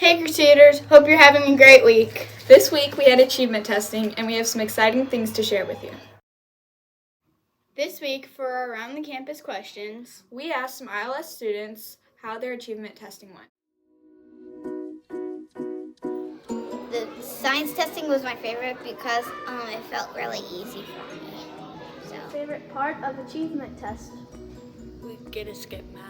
Hey Crusaders, hope you're having a great week. This week we had achievement testing and we have some exciting things to share with you. This week for our Around the Campus questions, we asked some ILS students how their achievement testing went. The science testing was my favorite because it felt really easy for me. So. Favorite part of achievement test? We get to skip math.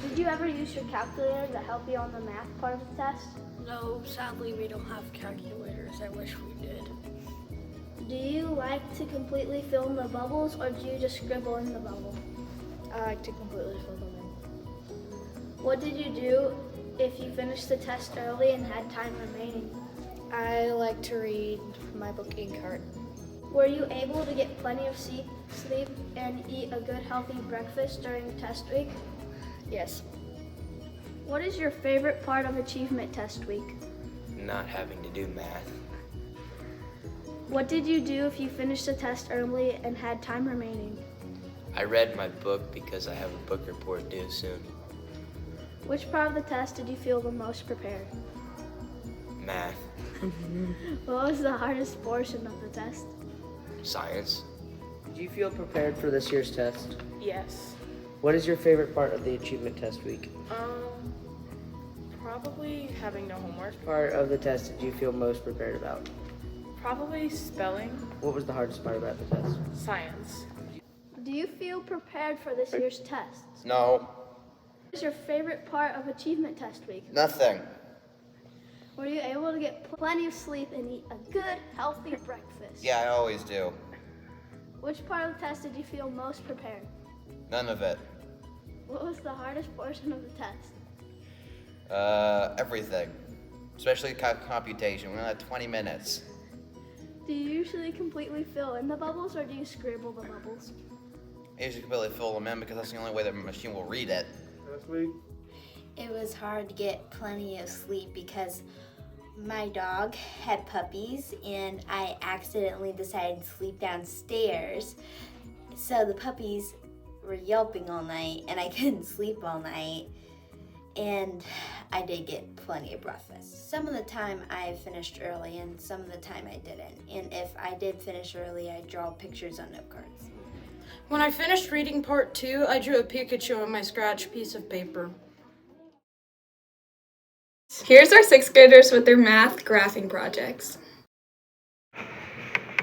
Did you ever use your calculator to help you on the math part of the test? No, sadly we don't have calculators. I wish we did. Do you like to completely fill in the bubbles or do you just scribble in the bubble? I like to completely fill them in. What did you do if you finished the test early and had time remaining? I like to read my book Inkheart. Were you able to get plenty of sleep and eat a good healthy breakfast during test week? Yes. What is your favorite part of achievement test week? Not having to do math. What did you do if you finished the test early and had time remaining? I read my book because I have a book report due soon. Which part of the test did you feel the most prepared? Math. What was the hardest portion of the test? Science. Did you feel prepared for this year's test? Yes. What is your favorite part of the achievement test week? Probably having no homework. Part of the test did you feel most prepared about? Probably spelling. What was the hardest part about the test? Science. Do you feel prepared for this year's tests? No. What is your favorite part of achievement test week? Nothing. Were you able to get plenty of sleep and eat a good, healthy breakfast? Yeah, I always do. Which part of the test did you feel most prepared? None of it. What was the hardest portion of the test? Everything. Especially computation. We only had 20 minutes. Do you usually completely fill in the bubbles or do you scribble the bubbles? I usually completely fill them in because that's the only way that my machine will read it. It was hard to get plenty of sleep because my dog had puppies and I accidentally decided to sleep downstairs. So the puppies were yelping all night and I couldn't sleep all night. And I did get plenty of breakfast. Some of the time I finished early and some of the time I didn't. And if I did finish early, I draw pictures on note cards. When I finished reading part 2, I drew a Pikachu on my scratch piece of paper. Here's our 6th graders with their math graphing projects.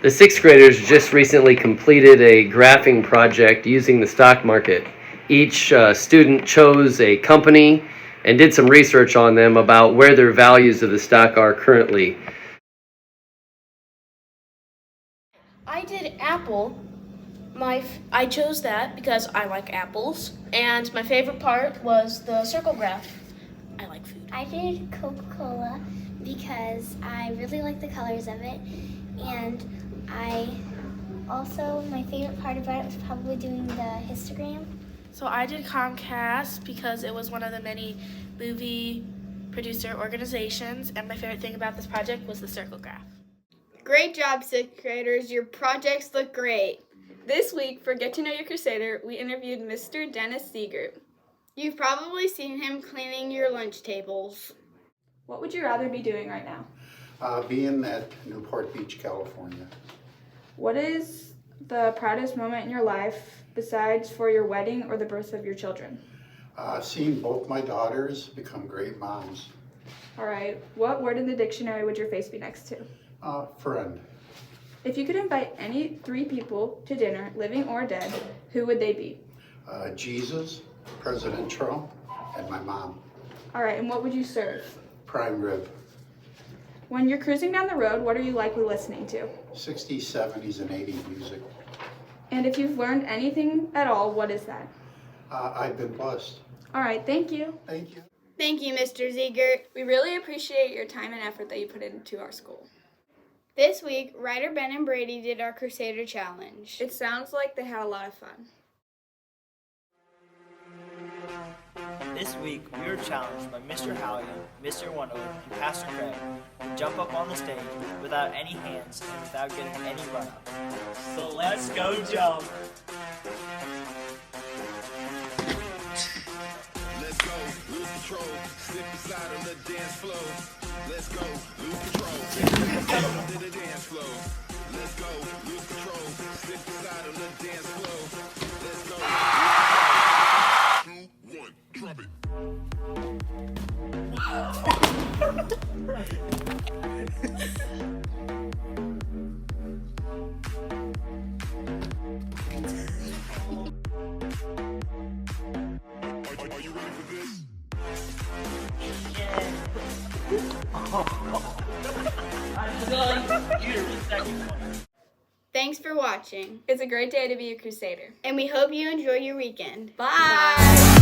The 6th graders just recently completed a graphing project using the stock market. Each student chose a company and did some research on them about where their values of the stock are currently. I did Apple. I chose that because I like apples, and my favorite part was the circle graph. I like food. I did Coca-Cola because I really like the colors of it, and my favorite part about it was probably doing the histogram. So I did Comcast because it was one of the many movie producer organizations, and my favorite thing about this project was the circle graph. Great job, 6th graders. Your projects look great. This week, for Get to Know Your Crusader, we interviewed Mr. Dennis Siegert. You've probably seen him cleaning your lunch tables. What would you rather be doing right now? Being at Newport Beach, California. What is the proudest moment in your life besides for your wedding or the birth of your children? Seeing both my daughters become great moms. All right. What word in the dictionary would your face be next to? Friend. If you could invite any 3 people to dinner, living or dead, who would they be? Jesus, President Trump, and my mom. All right. And what would you serve? Prime rib. When you're cruising down the road, what are you likely listening to? 60s, 70s, and 80s music. And if you've learned anything at all, what is that? I've been blessed. All right, thank you. Thank you. Thank you, Mr. Ziegert. We really appreciate your time and effort that you put into our school. This week, Ryder, Ben, and Brady did our Crusader Challenge. It sounds like they had a lot of fun. This week, we were challenged by Mr. Halligan, Mr. Wonderly, and Pastor Craig to jump up on the stage without any hands and without getting any run-up. So let's go jump! Let's go, lose control, slip inside on the dance Thanks for watching, It's a great day to be a Crusader. and we hope you enjoy your weekend. Bye.